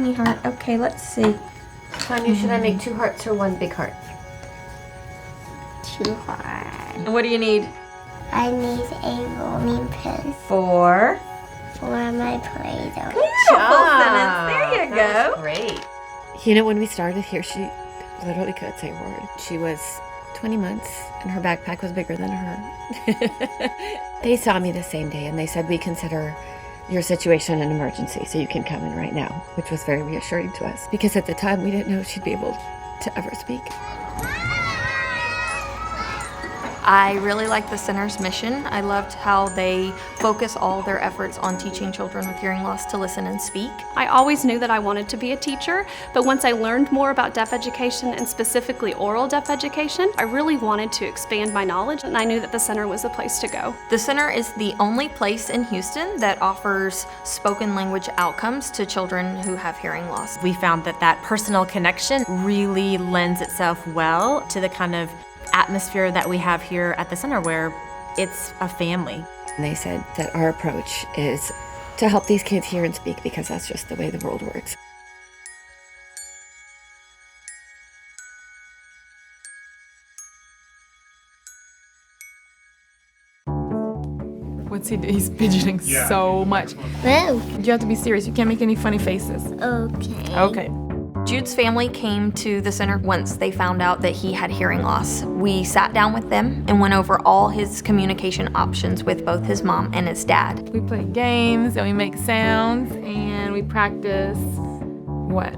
tiny heart. Okay, let's see. Tanya, should I make 2 hearts or 1 big heart? 2 hearts. And what do you need? I need a rolling pin For my Play-Doh. beautiful sentence. There you That go. was great. You know, when we started here, she literally couldn't say a word. She was 20 months and her backpack was bigger than her. They saw me the same day and they said, we consider your situation an emergency, so you can come in right now, which was very reassuring to us because at the time we didn't know she'd be able to ever speak. I really liked the center's mission. I loved how they focus all their efforts on teaching children with hearing loss to listen and speak. I always knew that I wanted to be a teacher, but once I learned more about deaf education and specifically oral deaf education, I really wanted to expand my knowledge, and I knew that the center was the place to go. The center is the only place in Houston that offers spoken language outcomes to children who have hearing loss. We found that personal connection really lends itself well to the kind of atmosphere that we have here at the center where it's a family. And they said that our approach is to help these kids hear and speak because that's just the way the world works. What's he do? He's fidgeting so much. Whoa. You have to be serious. You can't make any funny faces. Okay. Okay. Jude's family came to the center once they found out that he had hearing loss. We sat down with them and went over all his communication options with both his mom and his dad. We play games and we make sounds and we practice what?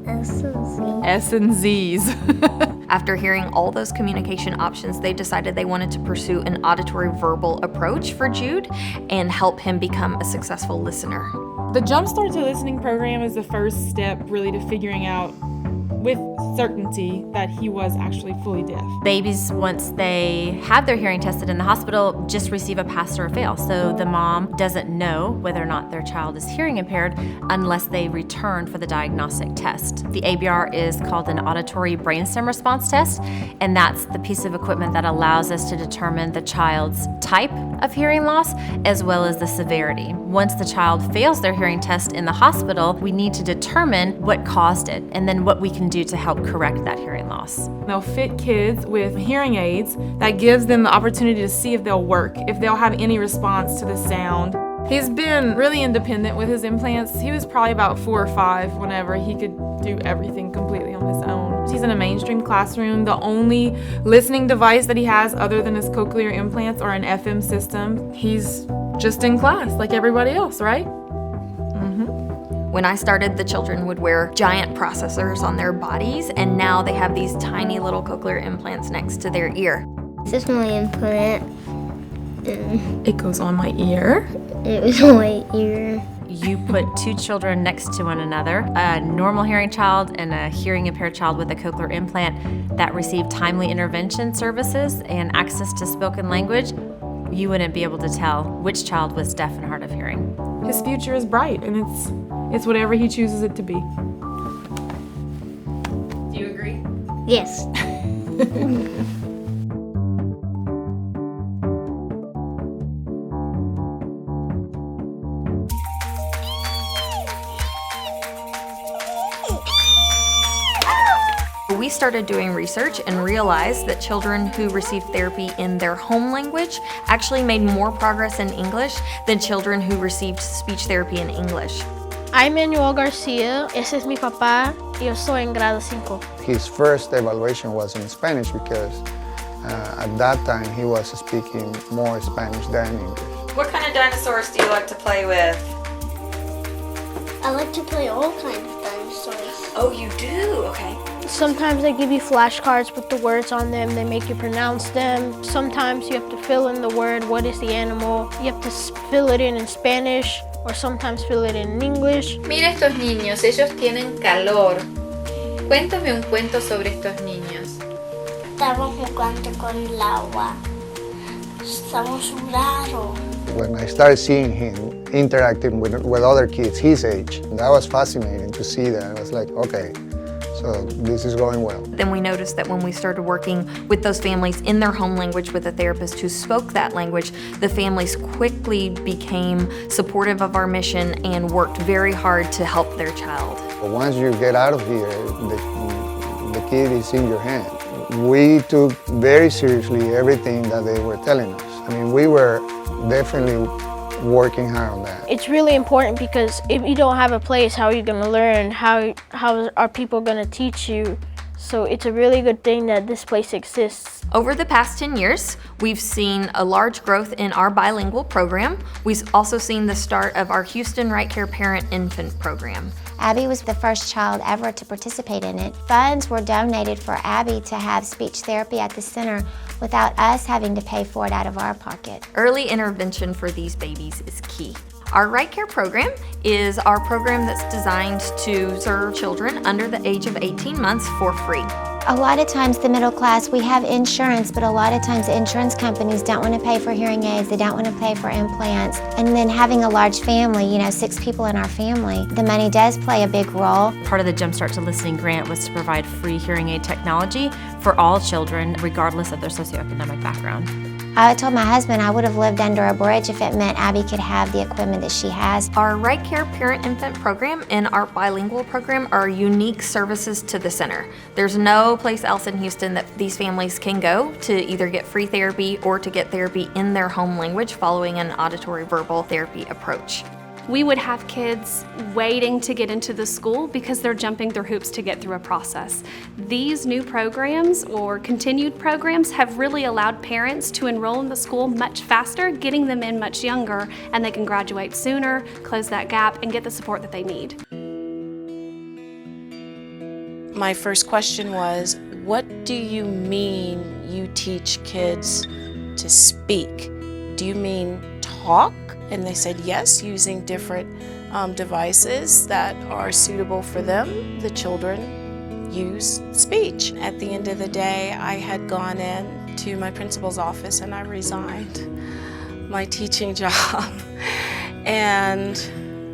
S and Z's. After hearing all those communication options, they decided they wanted to pursue an auditory verbal approach for Jude and help him become a successful listener. The Jumpstart to Listening program is the first step really to figuring out with certainty that he was actually fully deaf. Babies, once they have their hearing tested in the hospital, just receive a pass or a fail. So the mom doesn't know whether or not their child is hearing impaired unless they return for the diagnostic test. The ABR is called an auditory brainstem response test, and that's the piece of equipment that allows us to determine the child's type of hearing loss as well as the severity. Once the child fails their hearing test in the hospital, we need to determine what caused it and then what we can do to help correct that hearing loss. They'll fit kids with hearing aids that gives them the opportunity to see if they'll work, if they'll have any response to the sound. He's been really independent with his implants. He was probably about 4 or 5 whenever he could do everything completely on his own. He's in a mainstream classroom. The only listening device that he has other than his cochlear implants are an FM system. He's just in class like everybody else, right? When I started, the children would wear giant processors on their bodies, and now they have these tiny little cochlear implants next to their ear. This is my implant. It goes on my ear. It was on my ear. You put 2 children next to one another, a normal hearing child and a hearing impaired child with a cochlear implant that received timely intervention services and access to spoken language. You wouldn't be able to tell which child was deaf and hard of hearing. His future is bright, and it's whatever he chooses it to be. Do you agree? Yes. We started doing research and realized that children who received therapy in their home language actually made more progress in English than children who received speech therapy in English. I'm Manuel Garcia, ese es mi papá, y yo soy en grado 5. His first evaluation was in Spanish because at that time he was speaking more Spanish than English. What kind of dinosaurs do you like to play with? I like to play all kinds of dinosaurs. Oh, you do? Okay. Sometimes they give you flashcards with the words on them, they make you pronounce them. Sometimes you have to fill in the word, what is the animal. You have to fill it in Spanish, or sometimes fill it in English. Mira estos niños, ellos tienen calor. Cuéntame un cuento sobre estos niños. Estamos jugando con el agua. Estamos sudando. When I started seeing him interacting with other kids his age, that was fascinating to see that. I was like, okay, So this is going well. Then we noticed that when we started working with those families in their home language with a therapist who spoke that language, the families quickly became supportive of our mission and worked very hard to help their child. But once you get out of here, the kid is in your hand. We took very seriously everything that they were telling us. I mean, we were definitely working hard on that. It's really important because if you don't have a place, how are you going to learn? How are people going to teach you? So it's a really good thing that this place exists. Over the past 10 years, we've seen a large growth in our bilingual program. We've also seen the start of our Houston Right Care Parent Infant program. Abby was the first child ever to participate in it. Funds were donated for Abby to have speech therapy at the center without us having to pay for it out of our pocket. Early intervention for these babies is key. Our Right Care program is our program that's designed to serve children under the age of 18 months for free. A lot of times the middle class, we have insurance, but a lot of times insurance companies don't want to pay for hearing aids, they don't want to pay for implants. And then having a large family, 6 people in our family, the money does play a big role. Part of the Jumpstart to Listening grant was to provide free hearing aid technology for all children, regardless of their socioeconomic background. I told my husband I would have lived under a bridge if it meant Abby could have the equipment that she has. Our Right Care Parent Infant program and our bilingual program are unique services to the center. There's no place else in Houston that these families can go to either get free therapy or to get therapy in their home language following an auditory verbal therapy approach. We would have kids waiting to get into the school because they're jumping through hoops to get through a process. These new programs or continued programs have really allowed parents to enroll in the school much faster, getting them in much younger, and they can graduate sooner, close that gap, and get the support that they need. My first question was, what do you mean you teach kids to speak? Do you mean talk? And they said yes, using different devices that are suitable for them. The children use speech. At the end of the day, I had gone in to my principal's office and I resigned my teaching job. And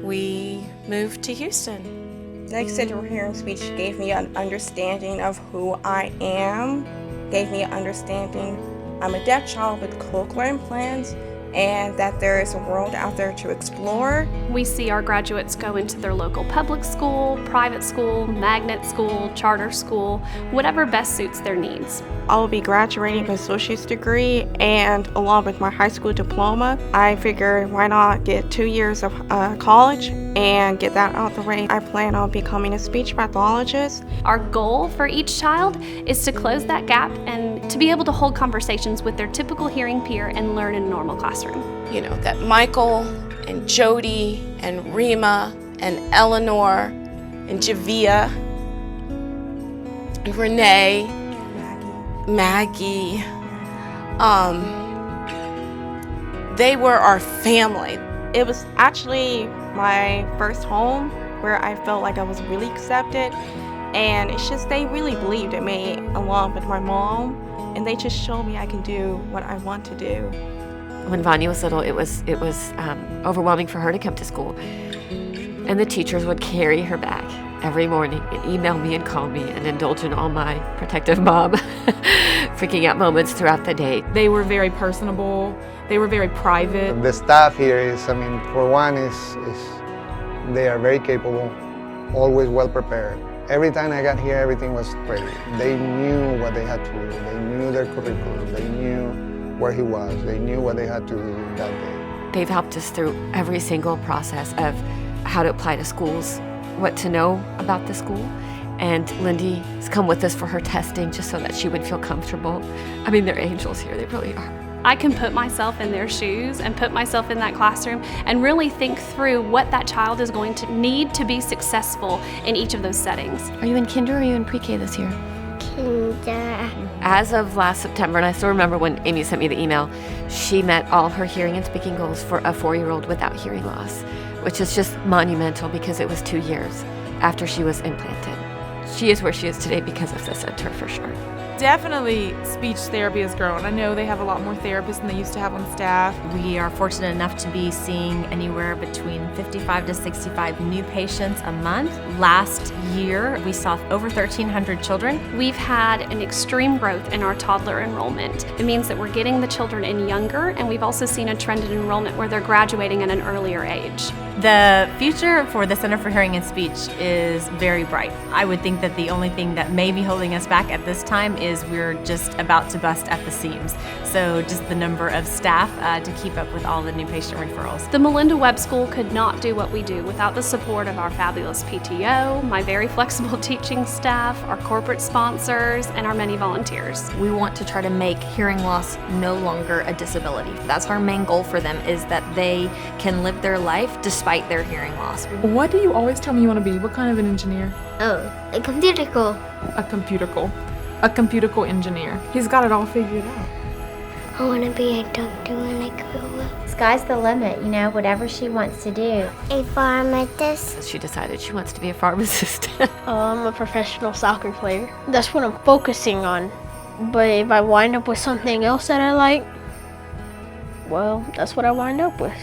we moved to Houston. The Center for Hearing Speech gave me an understanding of who I am, gave me an understanding I'm a deaf child with cochlear implants, and that there is a world out there to explore. We see our graduates go into their local public school, private school, magnet school, charter school, whatever best suits their needs. I will be graduating with an associate's degree, and along with my high school diploma, I figured why not get 2 years of college and get that out the way. I plan on becoming a speech pathologist. Our goal for each child is to close that gap and to be able to hold conversations with their typical hearing peer and learn in a normal classroom. You know, that Michael and Jody and Rima and Eleanor and Javia and Renee, Maggie, they were our family. It was actually my first home where I felt like I was really accepted, and it's just they really believed in me along with my mom, and they just showed me I can do what I want to do. When Vanya was little, it was overwhelming for her to come to school. And the teachers would carry her back every morning and email me and call me and indulge in all my protective mom freaking out moments throughout the day. They were very personable. They were very private. The staff here is, for one, they are very capable, always well prepared. Every time I got here, everything was ready. They knew what they had to do. They knew their curriculum. They knew where he was. They knew what they had to do that day. They've helped us through every single process of how to apply to schools, what to know about the school. And Lindy's come with us for her testing just so that she would feel comfortable. They're angels here, they really are. I can put myself in their shoes and put myself in that classroom and really think through what that child is going to need to be successful in each of those settings. Are you in kinder or are you in pre-K this year? Kinder. As of last September, and I still remember when Amy sent me the email, she met all her hearing and speaking goals for a 4-year-old without hearing loss, which is just monumental because it was 2 years after she was implanted. She is where she is today because of the center, for sure. Definitely speech therapy has grown. I know they have a lot more therapists than they used to have on staff. We are fortunate enough to be seeing anywhere between 55 to 65 new patients a month. Last year, we saw over 1,300 children. We've had an extreme growth in our toddler enrollment. It means that we're getting the children in younger, and we've also seen a trend in enrollment where they're graduating at an earlier age. The future for the Center for Hearing and Speech is very bright. I would think that the only thing that may be holding us back at this time is we're just about to bust at the seams. So just the number of staff to keep up with all the new patient referrals. The Melinda Webb School could not do what we do without the support of our fabulous PTO, my very flexible teaching staff, our corporate sponsors, and our many volunteers. We want to try to make hearing loss no longer a disability. That's our main goal for them, is that they can live their life despite their hearing loss. What do you always tell me you want to be? What kind of an engineer? Oh, a computercal. A computercal engineer. He's got it all figured out. I want to be a doctor when I grow up. Sky's the limit, whatever she wants to do. A pharmacist. She decided she wants to be a pharmacist. I'm a professional soccer player. That's what I'm focusing on. But if I wind up with something else that I like, well, that's what I wind up with.